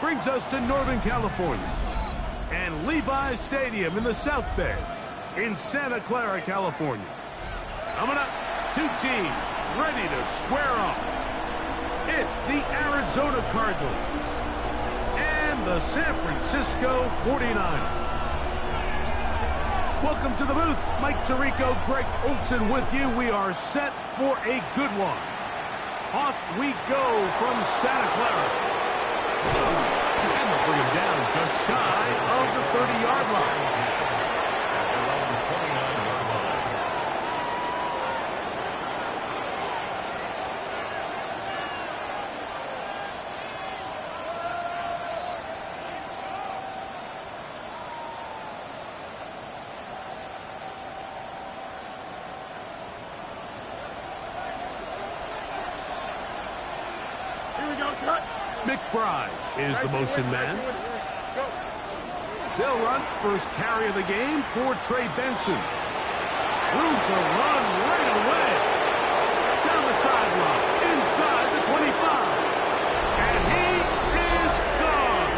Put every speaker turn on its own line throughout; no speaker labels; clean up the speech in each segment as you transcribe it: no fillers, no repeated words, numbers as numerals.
brings us to Northern California and Levi's Stadium in the South Bay in Santa Clara, California. Coming up, two teams ready to square off. It's the Arizona Cardinals and the San Francisco 49ers. Welcome to the booth. Mike Tirico, Greg Olson with you. We are set for a good one. Off we go from Santa Clara. And they'll bring him down just shy of the 30-yard line. McBride is the motion man. They'll run first carry of the game for Trey Benson. Room to run right away. Down the sideline, inside the 25. And he is gone.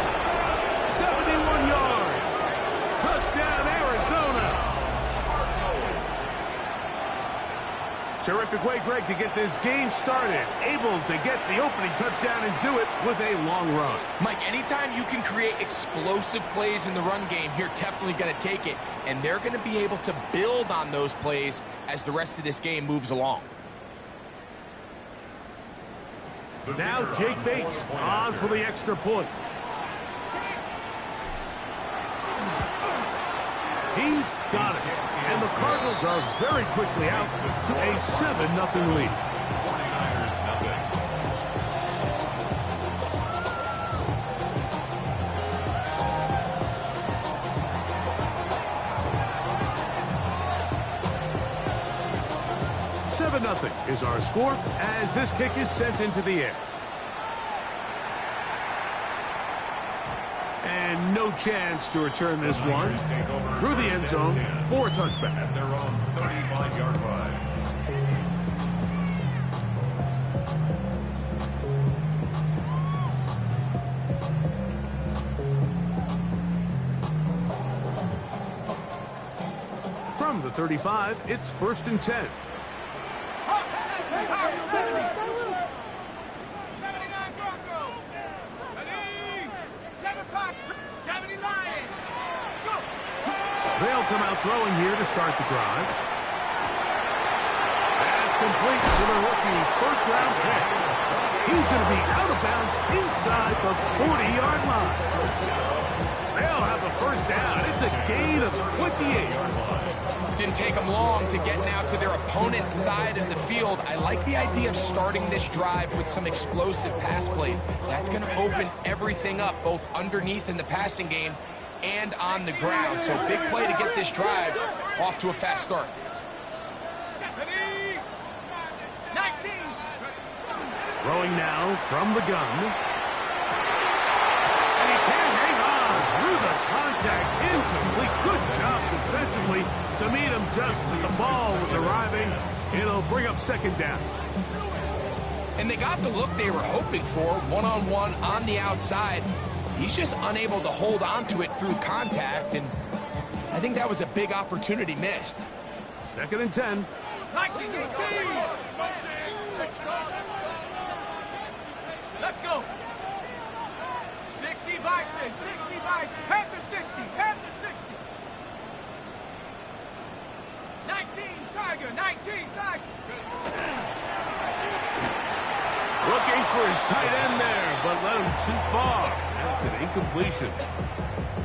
71 yards. Touchdown, Arizona. Terrific way, Greg, to get this game started. Able to get the opening touchdown and do it with a long run.
Mike, anytime you can create explosive plays in the run game, you're definitely going to take it. And they're going to be able to build on those plays as the rest of this game moves along.
Now Jake Bates on for the extra point. He's got it. And the Cardinals are very quickly out to a 7-0 lead. Nothing is our score as this kick is sent into the air. And no chance to return this one through the end zone for a touchback.
At their own 35-yard line.
From the 35, it's 1st and 10. They'll come out throwing here to start the drive. That's complete to the rookie first-round pick. He's going to be out of bounds inside the 40-yard line. They'll have the first down. It's a gain of 28.
Didn't take them long to get now to their opponent's side of the field. I like the idea of starting this drive with some explosive pass plays. That's going to open everything up, both underneath in the passing game and on the ground. So big play to get this drive off to a fast start.
Throwing now from the gun. And he can't hang on through the contact. Incomplete. Good job defensively to meet him just as the ball was arriving. It'll bring up 2nd down.
And they got the look they were hoping for, one-on-one on the outside. He's just unable to hold on to it through contact, and I think that was a big opportunity missed.
2nd and 10.
Let's go. 60 Bison, 60 Bison, Panther 60, Panther 60. 19 Tiger, 19 Tiger.
Looking for his tight end there, but let him too far. That's an incompletion.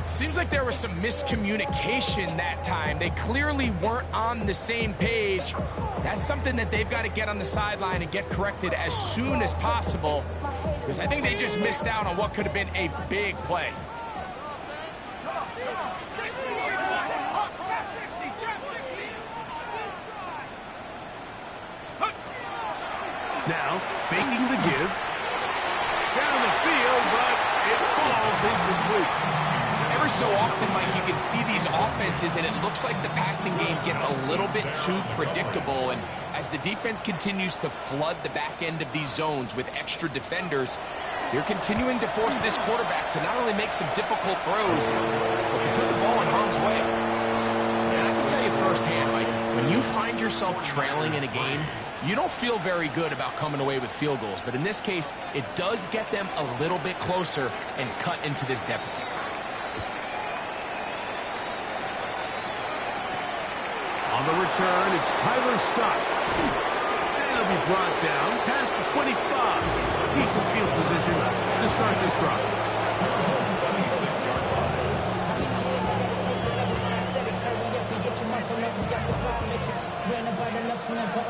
Seems like there was some miscommunication that time. They clearly weren't on the same page. That's something that they've got to get on the sideline and get corrected as soon as possible, because I think they just missed out on what could have been a big play.
Now, faking the give. Down the field, but it falls incomplete.
Every so often, Mike, you can see these offenses, and it looks like the passing game gets a little bit too predictable. And as the defense continues to flood the back end of these zones with extra defenders, They're continuing to force this quarterback to not only make some difficult throws, but to put the ball in harm's way. And I can tell you firsthand, Mike, when you find yourself trailing in a game, you don't feel very good about coming away with field goals. But in this case, it does get them a little bit closer and cut into this deficit.
On the return, it's Tyler Scott. And he'll be brought down past the 25. Decent field position to start this drive.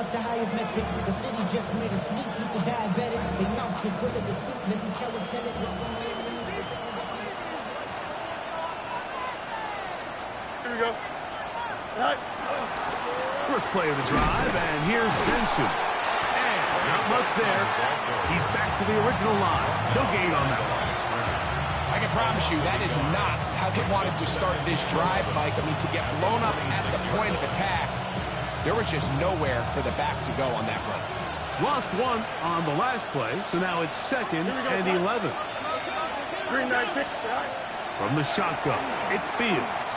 The highest metric. The city just made a sweep. People diabetic. They mouths get full of deceit. Let these cowards tell it.
Here we go. Right.
First play of the drive, and here's Benson. And not much there. He's back to the original line. No gain on that one.
I can promise you that is not how they wanted to start this drive, Mike. I mean, to get blown up at the point of attack, there was just nowhere for the back to go on that run.
Lost one on the last play, so now it's 2nd and 11.
Green 9 kick. Right.
From the shotgun, it's Fields.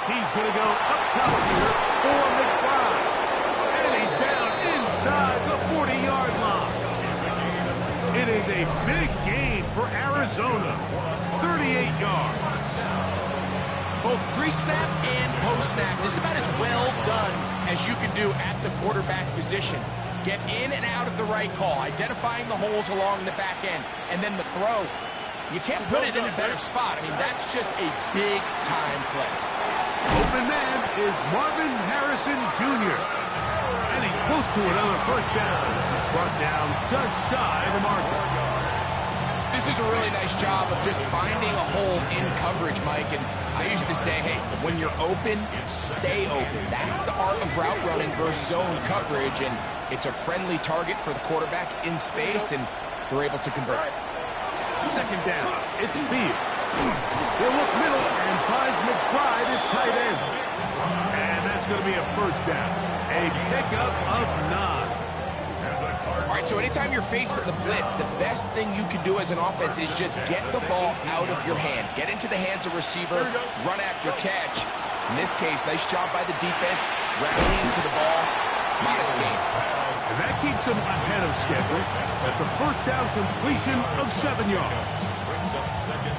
He's going to go up top here for McBride. And he's down inside the 40-yard line. It is a big gain for Arizona. 38 yards.
Both pre-snap and post-snap, this is about as well done as you can do at the quarterback position. Get in and out of the right call, identifying the holes along the back end, and then the throw. You can't put it in a better spot. I mean, that's just a big-time play.
Open man is Marvin Harrison Jr. And he's close to another first down. He's brought down just shy of the marker.
This is a really nice job of just finding a hole in coverage, Mike. And I used to say, hey, when you're open, stay open. That's the art of route running versus zone coverage. And it's a friendly target for the quarterback in space, and they're able to convert.
Second down, it's Fields. He'll look middle and finds McBride as tight end. And that's going to be a first down. A pickup of 9.
All right, so anytime you're facing the blitz, the best thing you can do as an offense is just get the ball out of your hand. Get into the hands of receiver, run after catch. In this case, nice job by the defense, rallying to the ball. Modest gain.
And that keeps him ahead of schedule. That's a first down completion of 7 yards.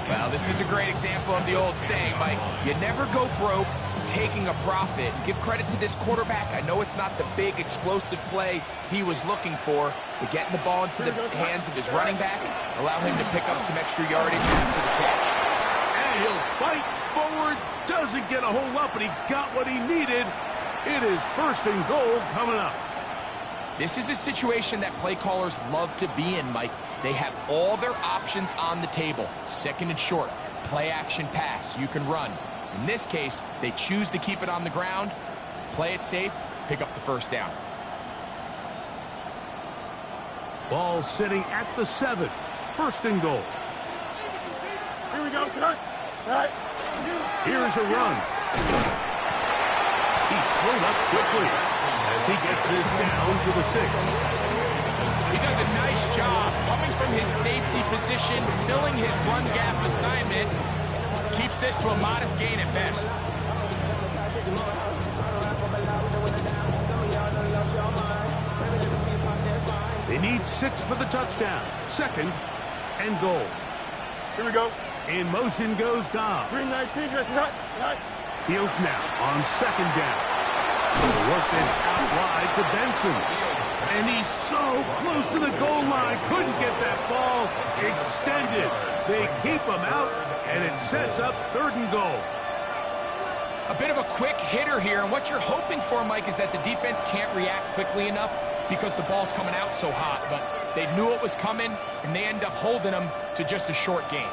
Well, this is a great example of the old saying, Mike. You never go broke taking a profit. And give credit to this quarterback. I know it's not the big explosive play he was looking for, but getting the ball into the hands of his running back, allow him to pick up some extra yardage after the catch.
And he'll fight forward. Doesn't get a whole lot, but he got what he needed. It is 1st and goal coming up.
This is a situation that play callers love to be in, Mike. They have all their options on the table. 2nd and short, play action pass. You can run. In this case, they choose to keep it on the ground, play it safe, pick up the first down.
Ball sitting at the 7. 1st and goal.
Here we go. Right.
Here's a run. He's slowed up quickly as he gets this down to the 6.
He does a nice job coming from his safety position, filling his run gap assignment. Keeps this to a modest gain at best.
They need 6 for the touchdown. 2nd and goal.
Here we go.
In motion goes Dobbs.
Green 19. Right.
Fields now on 2nd down. He'll work this out wide to Benson. And he's so close to the goal line. Couldn't get that ball extended. They keep him out, and it sets up 3rd and goal.
A bit of a quick hitter here, and what you're hoping for, Mike, is that the defense can't react quickly enough because the ball's coming out so hot. But they knew it was coming, and they end up holding them to just a short gain.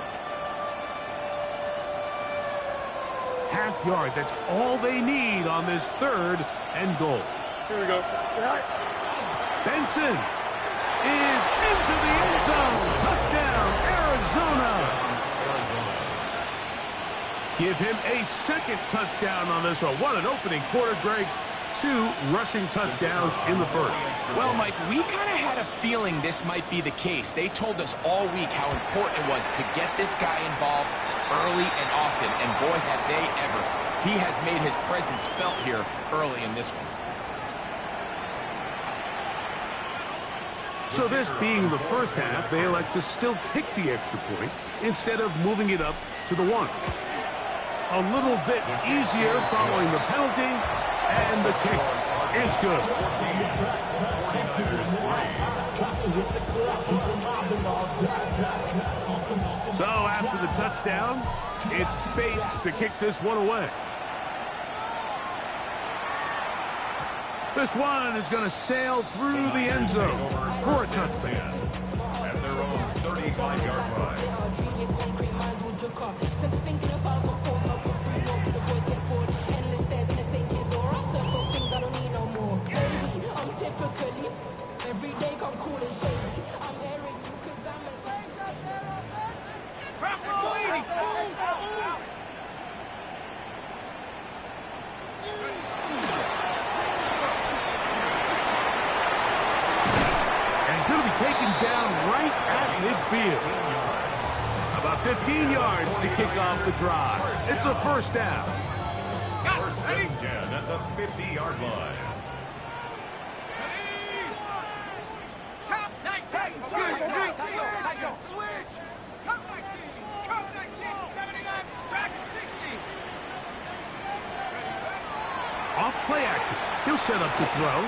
Half yard, that's all they need on this 3rd and goal.
Here we go. Right.
Benson is into the end zone. Touchdown, Arizona. Give him a 2nd touchdown on this one. What an opening quarter, Greg. 2 rushing touchdowns in the first.
Well, Mike, we kind of had a feeling this might be the case. They told us all week how important it was to get this guy involved early and often, and boy, have they ever. He has made his presence felt here early in this one.
So this being the first half, they elect to still kick the extra point instead of moving it up to the 1. A little bit easier following the penalty, and the kick is good. So after the touchdown, it's Bates to kick this one away. This one is going to sail through the end zone for a touchdown.
At their own 35-yard line.
Taken down right at midfield. About 15 yards to kick off the drive. It's a first down.
First and 10 at the 50-yard line.
Cup 19. Switch. Cup 19. Cup 19. 79. Dragon 60.
Off play action. He'll set up to throw.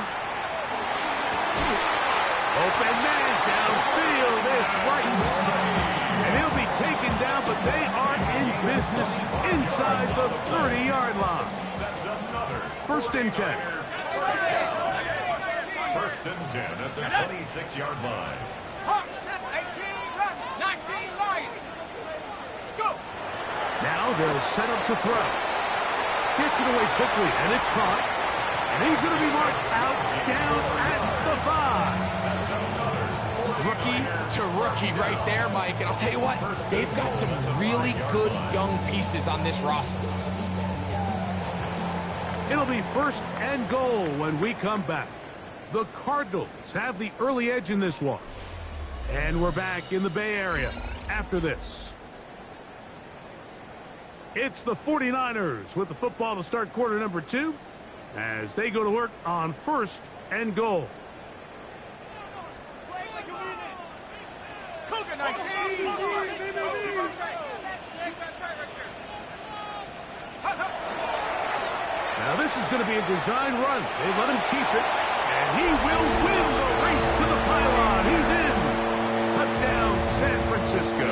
Open man downfield, it's Rice. And he'll be taken down, but they are in business inside the 30-yard line.
That's another.
First and 10.
First and 10 at the 26-yard line.
Hawks 18. Run. 19. Lions. Let's go.
Now they'll set up to throw. Gets it away quickly, and it's caught. And he's going to be marked out down at the 5.
Rookie to rookie right there, Mike. And I'll tell you what, they've got some really good young pieces on this roster.
It'll be first and goal when we come back. The Cardinals have the early edge in this one. And we're back in the Bay Area after this. It's the 49ers with the football to start quarter number 2 as they go to work on first and goal.
Cougar 19.
Now this is going to be a design run. They let him keep it, and he will win the race to the pylon. He's in. Touchdown, San Francisco.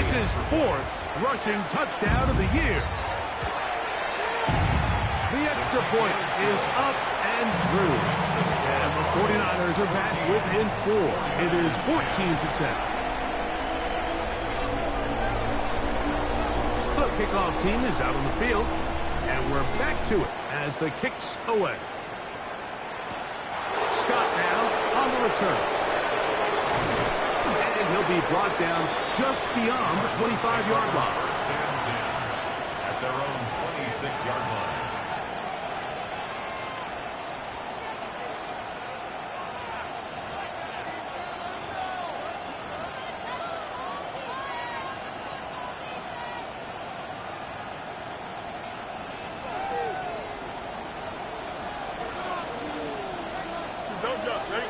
It's his 4th rushing touchdown of the year. The extra point is up and through. And the 49ers are back within 4. It is 14-10. The kickoff team is out on the field. And we're back to it as the kick's away. Scott now on the return. And he'll be brought down just beyond the 25-yard line.
First and 10 at their own 26-yard line.
Don't jump, ready?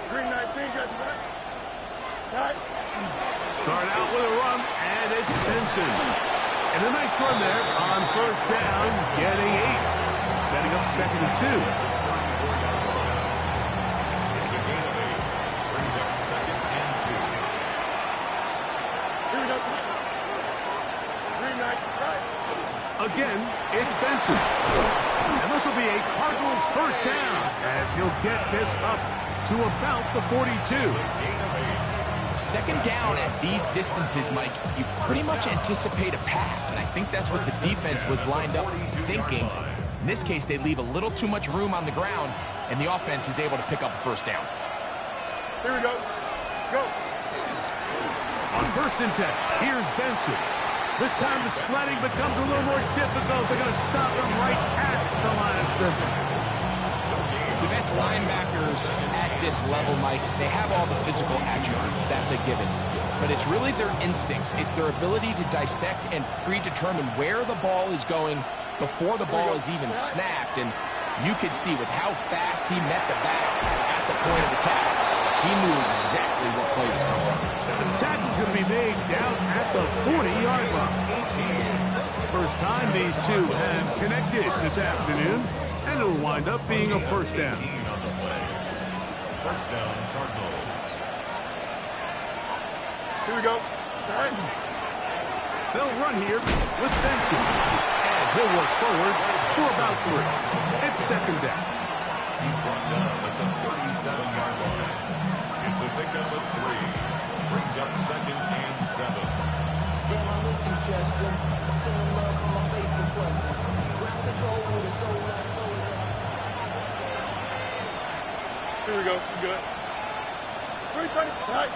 Green 19, got your back. Right.
Start out with a run, and it's Benson. And a nice run there on first down, getting 8. Setting up second and 2.
It's a gain of 8. Brings up second and 2.
Here we go. Green 19, right.
Again, it's Benson. And this will be a Cardinals first down as he'll get this up to about the 42.
Second down at these distances, Mike, you pretty much anticipate a pass, and I think that's what the defense was lined up thinking. In this case, they leave a little too much room on the ground, and the offense is able to pick up a first down.
Here we go. Go.
On first and 10, here's Benson. This time the sledding becomes a little more difficult. They're going to stop him right at the line of scrimmage.
The best linebackers at this level, Mike, they have all the physical attributes. That's a given. But it's really their instincts. It's their ability to dissect and predetermine where the ball is going before the ball is even snapped. And you could see with how fast he met the back at the point of attack, he knew exactly what play was coming.
The tackle's going to be made down at the 40-yard line. First time these two have connected this afternoon, and it'll wind up being a first down.
First down, Cardinals.
Here we go. All right.
They'll run here with Benson. And he'll work forward for about 3. It's second down.
He's brought down at the 37-yard line. It's a pickup of 3. Brings up 2nd and 7.
Damn, I miss you, Chester. Sending love from my Facebook question. Ground control with a soul like
Here we go. We good. 3 buddy. All right.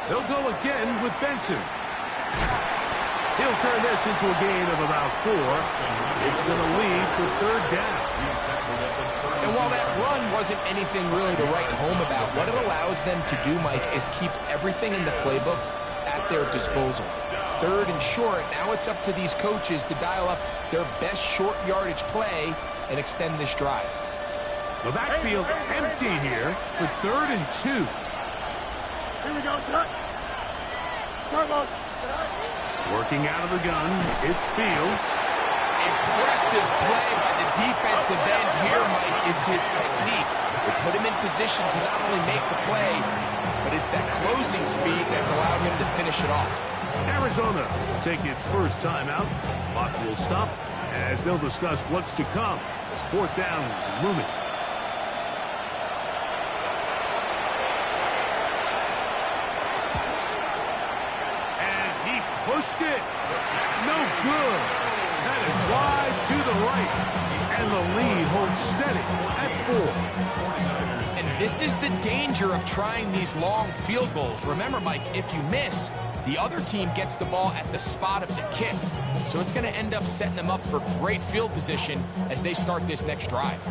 They'll go again with Benson. He'll turn this into a gain of about 4. It's going to lead to third down.
And while that run wasn't anything really to write home about, what it allows them to do, Mike, is keep everything in the playbook at their disposal. Third and short, now it's up to these coaches to dial up their best short yardage play and extend this drive.
The backfield empty here for 3rd and 2.
Here we go. Shot. Turbos.
Working out of the gun, it's Fields.
Impressive play by the defensive end here, Mike. It's his technique. They put him in position to not only make the play, but it's that closing speed that's allowed him to finish it off.
Arizona will take its first timeout. Clock will stop as they'll discuss what's to come as 4th down is looming. Pushed it. No good. That is wide to the right. And the lead holds steady at 4.
And this is the danger of trying these long field goals. Remember, Mike, if you miss, the other team gets the ball at the spot of the kick. So it's going to end up setting them up for great field position as they start this next drive.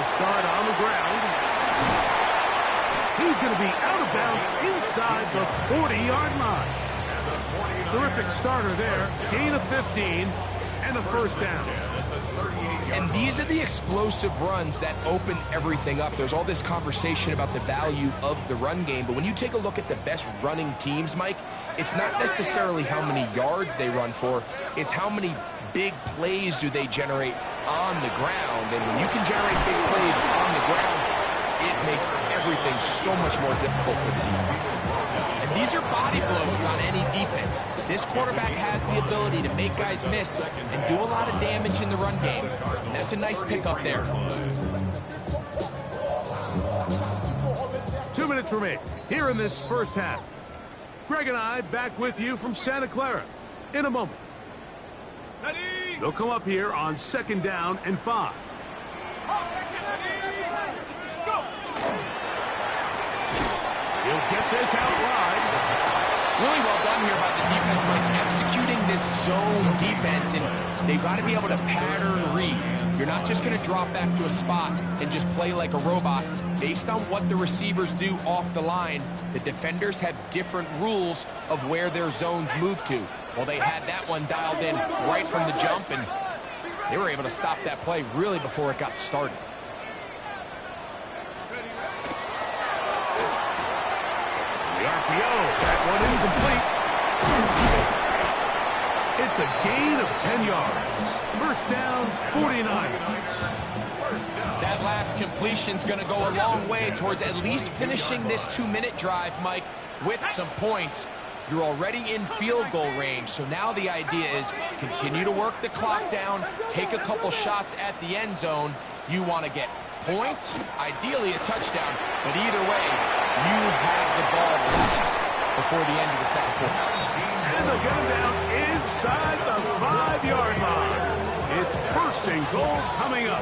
Start on the ground. He's going to be out of bounds inside the 40-yard line. Terrific starter there. Gain of 15 and a first down.
And these are the explosive runs that open everything up. There's all this conversation about the value of the run game, but when you take a look at the best running teams, Mike, it's not necessarily how many yards they run for, it's how many big plays do they generate on the ground. And when you can generate big plays on the ground, it makes everything so much more difficult for the defense. And these are body blows on any defense. This quarterback has the ability to make guys miss and do a lot of damage in the run game. And that's a nice pickup there.
2 minutes remain here in this first half. Greg and I back with you from Santa Clara in a moment. They'll come up here on 2nd down and 5. He'll get this out wide.
Really well done here by the defense, Mike, executing this zone defense, and they've got to be able to pattern read. You're not just going to drop back to a spot and just play like a robot. Based on what the receivers do off the line, the defenders have different rules of where their zones move to. Well, they had that one dialed in right from the jump, and they were able to stop that play really before it got started.
The RPO, that one incomplete. It's a gain of 10 yards. First down, 49.
That last completion's going to go a long way towards at least finishing this 2-minute drive, Mike, with some points. You're already in field goal range, so now the idea is continue to work the clock down, take a couple shots at the end zone. You want to get points, ideally a touchdown, but either way, you have the ball last before the end of the second quarter.
And they'll get him down inside the 5-yard line. It's first and goal coming up.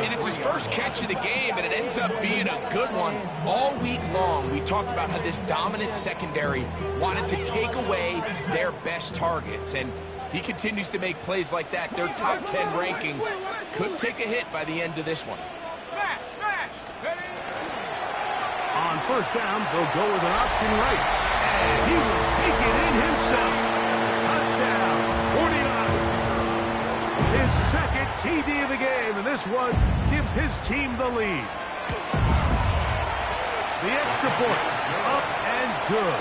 And it's his first catch of the game, and it ends up being a good one. All week long, we talked about how this dominant secondary wanted to take away their best targets. And if he continues to make plays like that, their top 10 ranking could take a hit by the end of this one.
On first down, they'll go with an option right. And he will take it in himself. Touchdown, 49. His second TD of the game, and this one gives his team the lead. The extra point, up and good.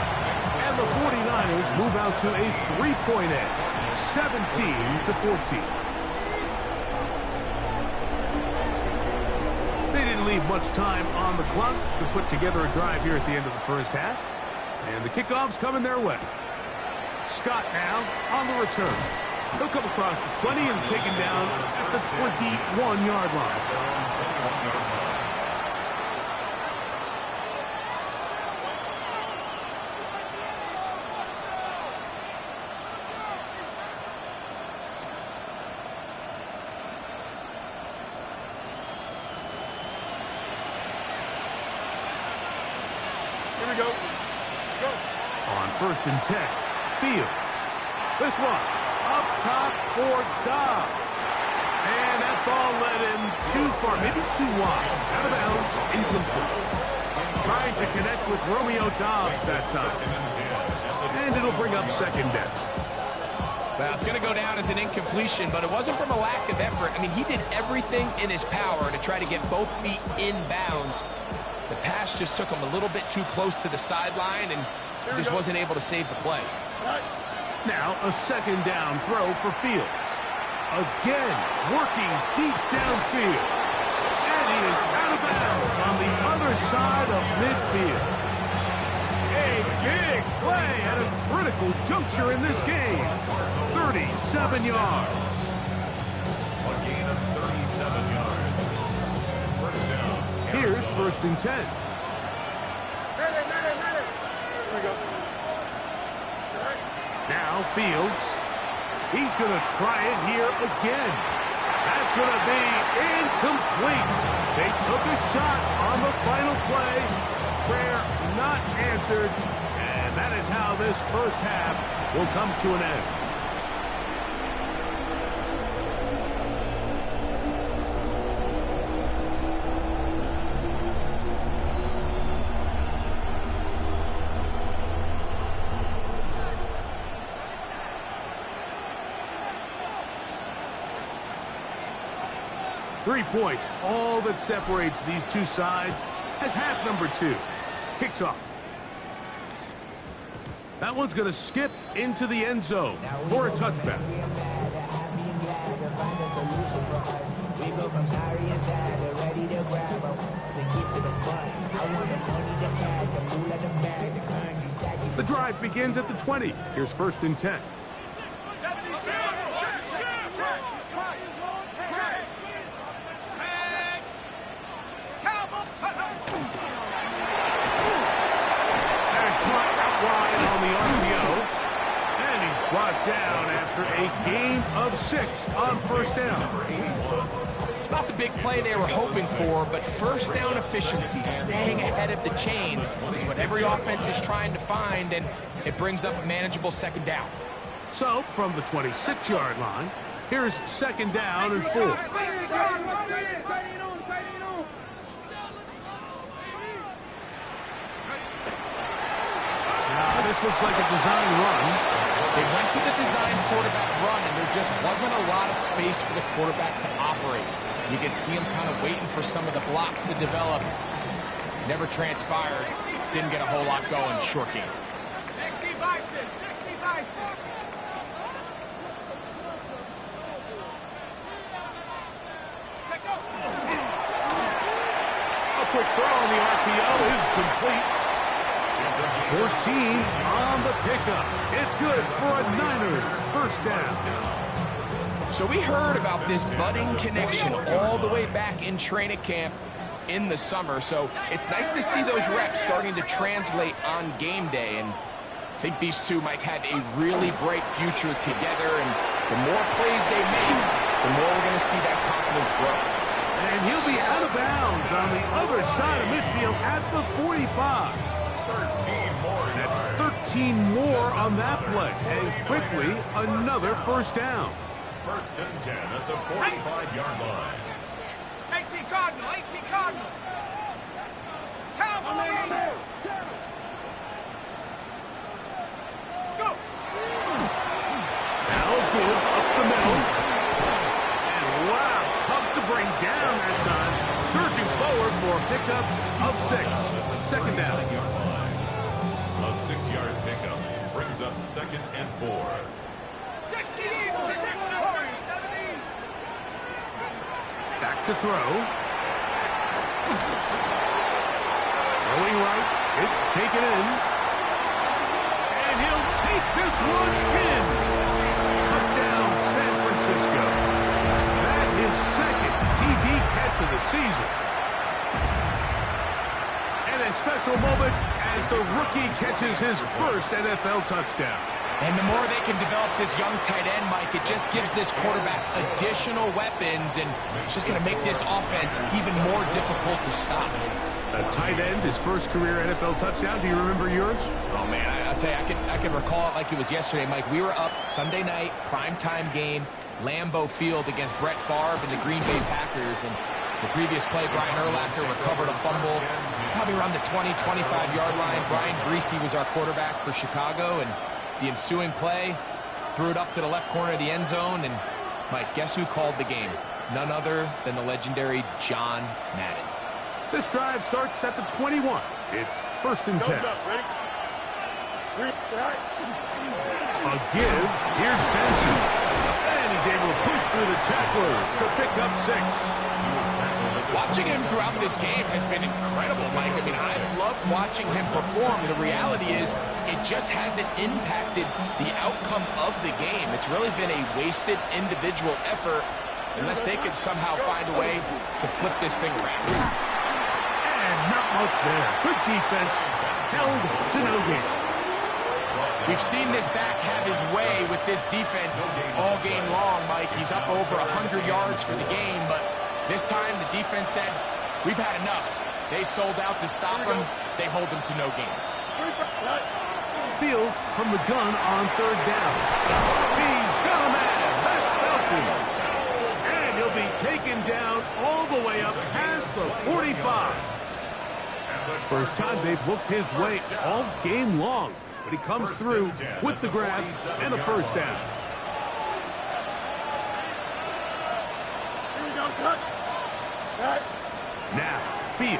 And the 49ers move out to a 3-point edge, 17-14. They didn't leave much time on the clock to put together a drive here at the end of the first half. And the kickoff's coming their way. Scott now on the return. He'll come across the 20 and take him down at the 21-yard line.
Here we go. Go.
On first and 10, Fields. This one up top for Dobbs. And that ball led him too far, maybe too wide. Out of bounds, incomplete. Trying to connect with Romeo Dobbs that time. And it'll bring up second down.
Well, it's going to go down as an incompletion, but it wasn't from a lack of effort. I mean, he did everything in his power to try to get both feet in bounds. The pass just took him a little bit too close to the sideline, and he just wasn't able to save the play.
Now a second down throw for Fields. Again, working deep downfield. And he is out of bounds on the other side of midfield. A big play at a critical juncture in this game. 37 yards.
A gain of 37 yards. First down.
Here's first and 10.
Here we go.
Now Fields. He's going to try it here again. That's going to be incomplete. They took a shot on the final play. Prayer not answered. And that is how this first half will come to an end. Three points, all that separates these two sides as half number 2 kicks off. That one's going to skip into the end zone for a touchback.
We go from sorry and sad to ready to grab them. To get to the fun. I want the money, the cash, the moolah, the bag, the currency stacking.
The drive begins at the 20. Here's first and 10. Brought down after a gain of 6 on first down.
It's not the big play they were hoping for, but first down efficiency, staying ahead of the chains, is what every offense is trying to find, and it brings up a manageable second down.
So, from the 26-yard line, here's second down and 4. Now, this looks like a design run.
They went to the design quarterback run, and there just wasn't a lot of space for the quarterback to operate. You could see him kind of waiting for some of the blocks to develop. Never transpired. Didn't get a whole lot going. Short game.
60 bison, 60 bison.
A quick throw on the RPO is complete. 14 on the pickup. It's good for a Niners first down.
So we heard about this budding connection all the way back in training camp. in the summer. So it's nice to see those reps starting to translate on game day. And I think these two, Mike, have a really bright future together. And the more plays they make, the more we're going to see that confidence grow.
And he'll be out of bounds on the other side of midfield at the 45.
13 more.
That's 13 more on that play. And quickly, another first down.
First and 10 at the 45-yard line.
18 Cardinal, 18 Cardinal. Cowboy! Let's go!
Now give up the middle. And wow, tough to bring down that time. Surging forward for a pickup of 6. Second down.
A 6-yard pickup brings up 2nd and 4.
60 Eagles, 60 Warriors, 70.
Back to throw. Throwing right. It's taken in. And he'll take this one in. Touchdown, San Francisco. That is second TD catch of the season. And a special moment as the rookie catches his first NFL touchdown.
And the more they can develop this young tight end, Mike, it just gives this quarterback additional weapons, and it's just going to make this offense even more difficult to stop.
A tight end, his first career NFL touchdown. Do you remember yours?
Oh, man, I'll tell you, I can recall it like it was yesterday, Mike. We were up Sunday night, primetime game, Lambeau Field against Brett Favre and the Green Bay Packers, and the previous play, Brian Urlacher recovered a fumble probably around the 20, 25-yard line. Brian Griese was our quarterback for Chicago, and the ensuing play, threw it up to the left corner of the end zone, and Mike, guess who called the game? None other than the legendary John Madden.
This drive starts at the 21. It's first and 10.
Goes up, ready? 3, right.
A give. Here's Benson. And he's able to push through the tacklers to pick up 6.
Watching him throughout this game has been incredible, Mike. I mean, I've loved watching him perform. The reality is it just hasn't impacted the outcome of the game. It's really been a wasted individual effort unless they could somehow find a way to flip this thing around.
And not much there. Good defense. Held to no gain.
We've seen this back have his way with this defense all game long, Mike. He's up over 100 yards for the game, but this time the defense said, we've had enough. They sold out to stop him. They hold him to no gain.
Fields from the gun on third down. He's got a man. That's Felton. And he'll be taken down all the way up past the 45. First time they've looked his way all game long. But he comes through with the grab and a first down.
Here we go, son.
Now, Fields.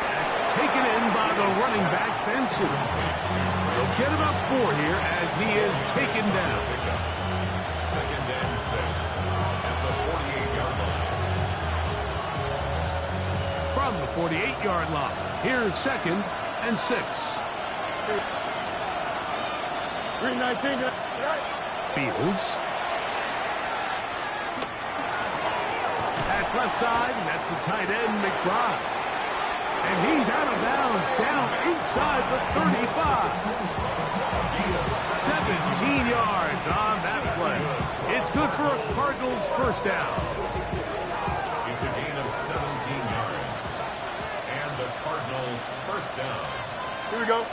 That's taken in by the running back, Benson. They'll get about 4 here as he is taken down.
2nd and 6 at the 48-yard line.
From the 48-yard line, here's 2nd and 6.
319, right.
Fields. That's left side, and that's the tight end, McBride. And he's out of bounds, down inside the 35. 17 yards on that play. It's good for a Cardinals first down.
It's a gain of 17 yards. And the Cardinal first down.
Here we go.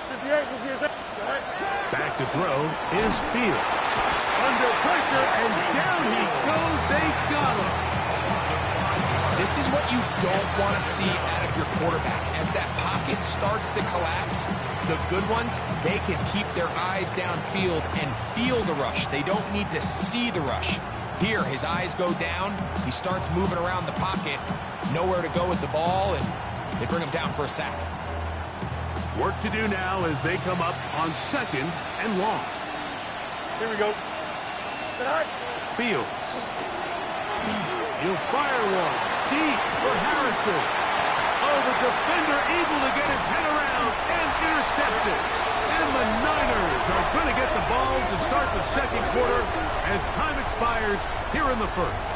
58, let's hear that. Right.
Back to throw is Fields. Under pressure, and down he goes. They got him.
This is what you don't want to see out of your quarterback. As that pocket starts to collapse, the good ones, they can keep their eyes downfield and feel the rush. They don't need to see the rush. Here, his eyes go down. He starts moving around the pocket. Nowhere to go with the ball, and they bring him down for a sack.
Work to do now as they come up on 2nd and long.
Here we go. Right.
Fields. He'll fire one. Deep for Harrison. Oh, the defender able to get his head around and intercepted. And the Niners are going to get the ball to start the second quarter as time expires here in the first.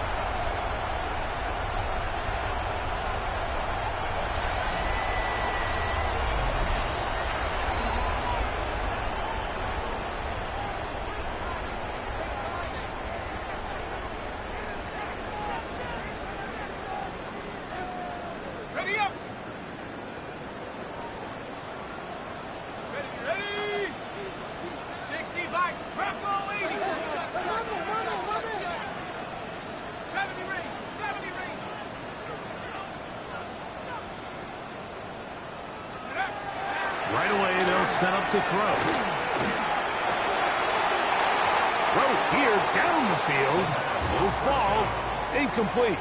Right away, they'll set up to throw. Throw here down the field. Will fall. Incomplete.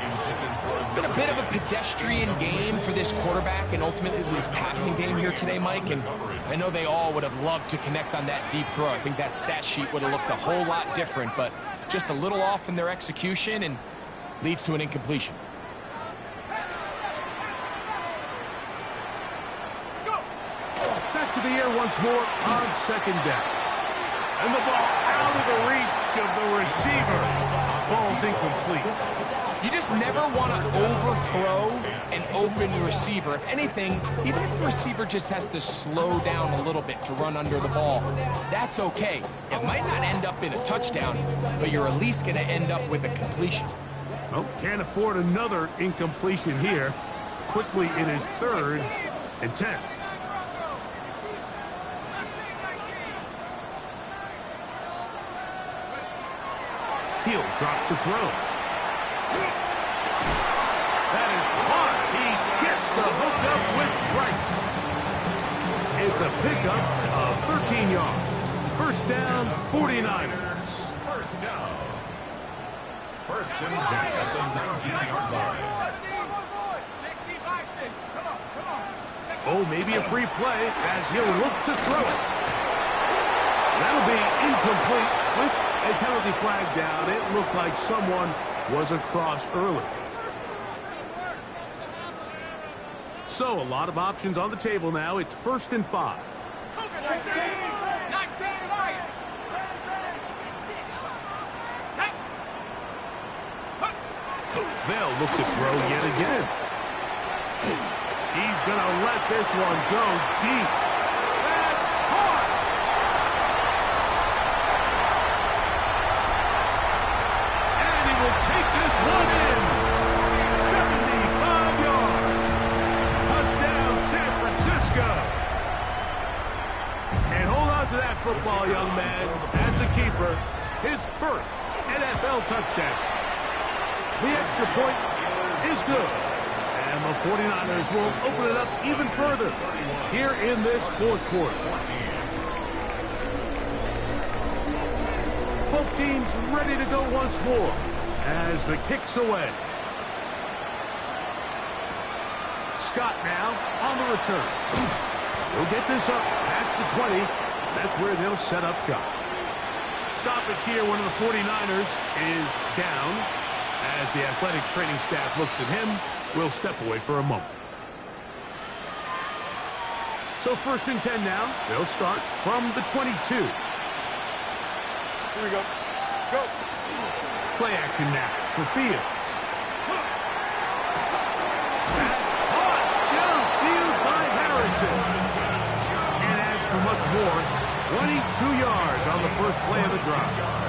It's been a bit of a pedestrian game for this quarterback and ultimately this passing game here today, Mike. And I know they all would have loved to connect on that deep throw. I think that stat sheet would have looked a whole lot different, but just a little off in their execution and leads to an incompletion.
Back to the air once more on second down. And the ball out of the reach of the receiver. Ball's incomplete.
You just never want to overthrow an open receiver. If anything, even if the receiver just has to slow down a little bit to run under the ball, that's okay. It might not end up in a touchdown, but you're at least going to end up with a completion.
Well, can't afford another incompletion here. Quickly, it is 3rd and 10. He'll drop to throw. That is caught. He gets the hook up with Rice. It's a pickup of 13 yards. First down, 49ers.
First down. 1st and 10 at the 19-yard line.
Oh, maybe a free play as he'll look to throw it. That'll be incomplete with a penalty flag down. It looked like someone was across early. So a lot of options on the table now. It's 1st and 5. They'll look to throw yet again. He's going to let this one go deep. That's hard. And he will take this one in. 75 yards. Touchdown, San Francisco. And hold on to that football, young man. That's a keeper. His first NFL touchdown. The extra point is good. And the 49ers will open it up even further here in this 4th quarter. Both teams ready to go once more as the kick's away. Scott now on the return. He'll get this up past the 20. That's where they'll set up shop. Stoppage here. One of the 49ers is down. As the athletic training staff looks at him, we'll step away for a moment. So 1st and 10 now. They'll start from the 22.
Here we go. Go.
Play action now for Fields. That's caught downfield by Harrison. And as for much more, 22 yards on the first play of the drive.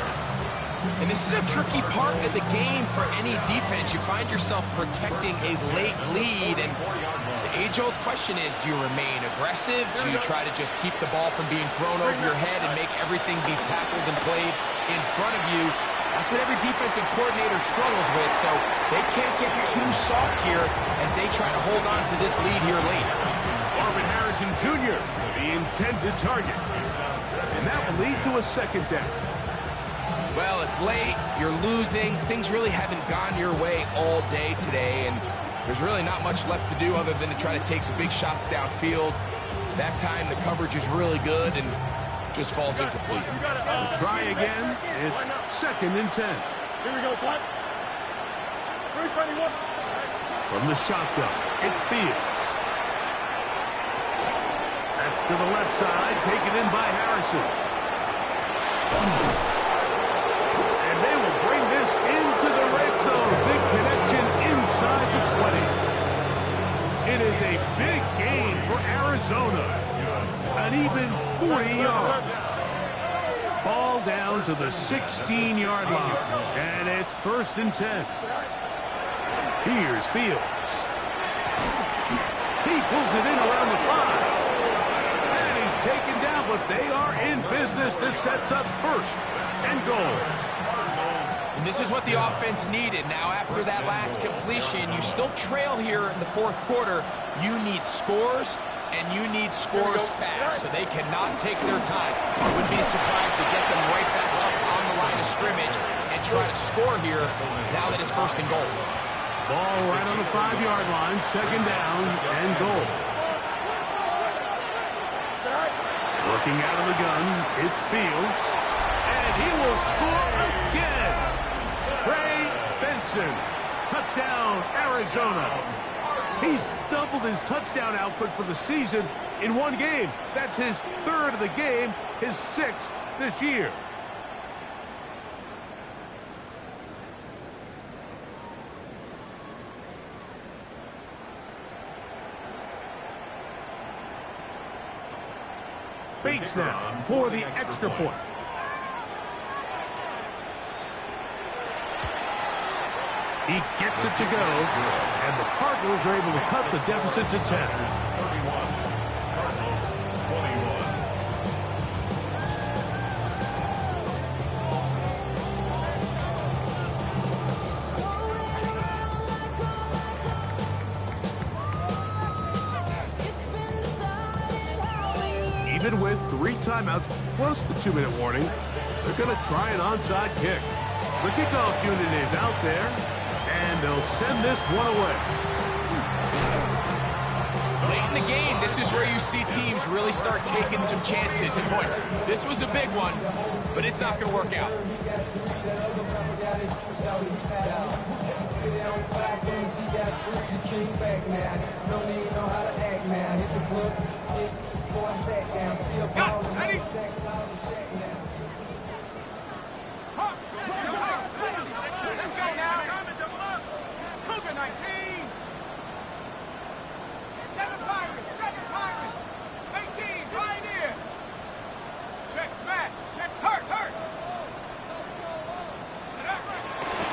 And this is a tricky part of the game for any defense. You find yourself protecting a late lead, and the age-old question is, do you remain aggressive? Do you try to just keep the ball from being thrown over your head and make everything be tackled and played in front of you? That's what every defensive coordinator struggles with, so they can't get too soft here as they try to hold on to this lead here late.
Marvin Harrison Jr., the intended target. And that will lead to a 2nd down.
Well, it's late, you're losing, things really haven't gone your way all day today, and there's really not much left to do other than to try to take some big shots downfield. That time the coverage is really good and just falls incomplete.
We'll try again. It's 2nd and 10.
Here we go, Swipe. 331.
From the shotgun, it's Fields. That's to the left side, taken in by Harrison. And they will bring this into the red zone. Big connection inside the 20. It is a big gain for Arizona. An even 40 yards. Ball down to the 16-yard line. And it's 1st and 10. Here's Fields. He pulls it in around the 5. And he's taken down, but they are in business. This sets up 1st and goal.
And this is what the offense needed. Now, after that last completion, you still trail here in the 4th quarter. You need scores. and you need scores fast, so they cannot take their time. I wouldn't be surprised to get them right back up on the line of scrimmage and try to score here now that it's 1st and goal.
Ball right on the 5-yard line, 2nd down and goal. Looking out of the gun, it's Fields, and he will score again. Trey Benson, touchdown, Arizona. He's doubled his touchdown output for the season in one game. That's his 3rd of the game, his 6th this year. Bates now for the extra point. He gets it to go, and the Cardinals are able to cut the deficit to 10.
31, Cardinals 21.
Even with 3 timeouts plus the 2-minute warning, they're going to try an onside kick. The kickoff unit is out there, and they'll send this one away.
Late in the game, this is where you see teams really start taking some chances. And boy, this was a big one, but it's not going to work out.
Let's go now. Cougar 19. 7 Pirates. 18, Pioneer. Check smash. Check hurt.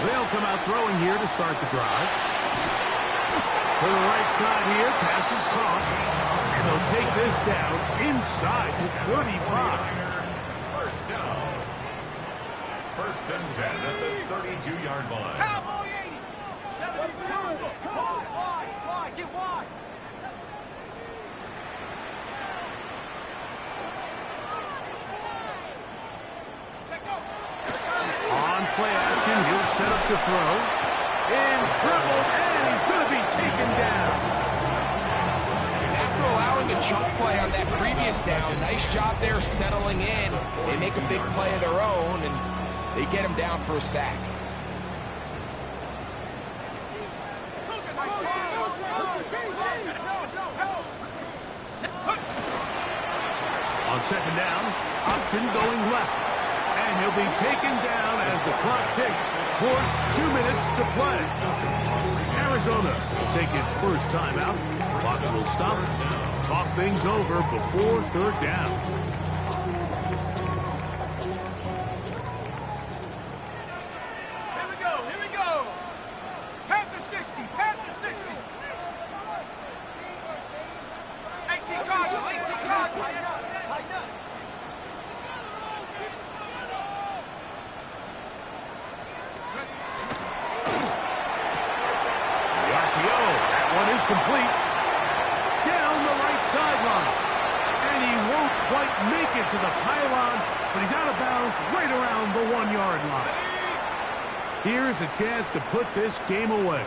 They'll come out throwing here to start the drive. To the right side here, pass is caught. And they'll take this down inside the 35.
1st down. 1st and 10 at the 32-yard line.
Cowboy 80. 72. Wide. Get wide.
On play action, he'll set up to throw. In trouble, and he's going to be taken down.
After allowing a chunk play on that previous down, nice job there settling in. They make a big play of their own, and they get him down for a sack.
On 2nd down, option going left. And he'll be taken down as the clock ticks towards 2 minutes to play. Arizona will take its first timeout. Clock will stop. Talk things over before 3rd down.
Here we go. Panther 60. 18 Cardinals. Tighten up.
Is complete down the right sideline, and he won't quite make it to the pylon, but he's out of bounds right around the 1-yard line. Here's a chance to put this game away.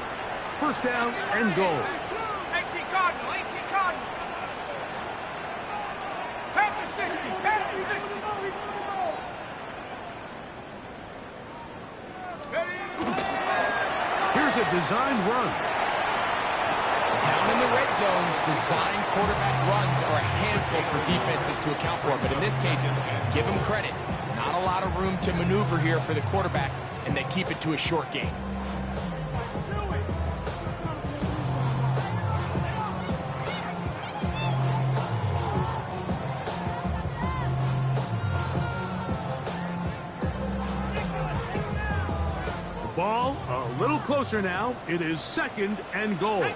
1st down and goal.
18 Cardinal. Panther 60.
Here's a designed run.
Down in the red zone, design quarterback runs are a handful for defenses to account for. But in this case, give them credit. Not a lot of room to maneuver here for the quarterback, and they keep it to a short game.
Ball a little closer now. It is 2nd and goal.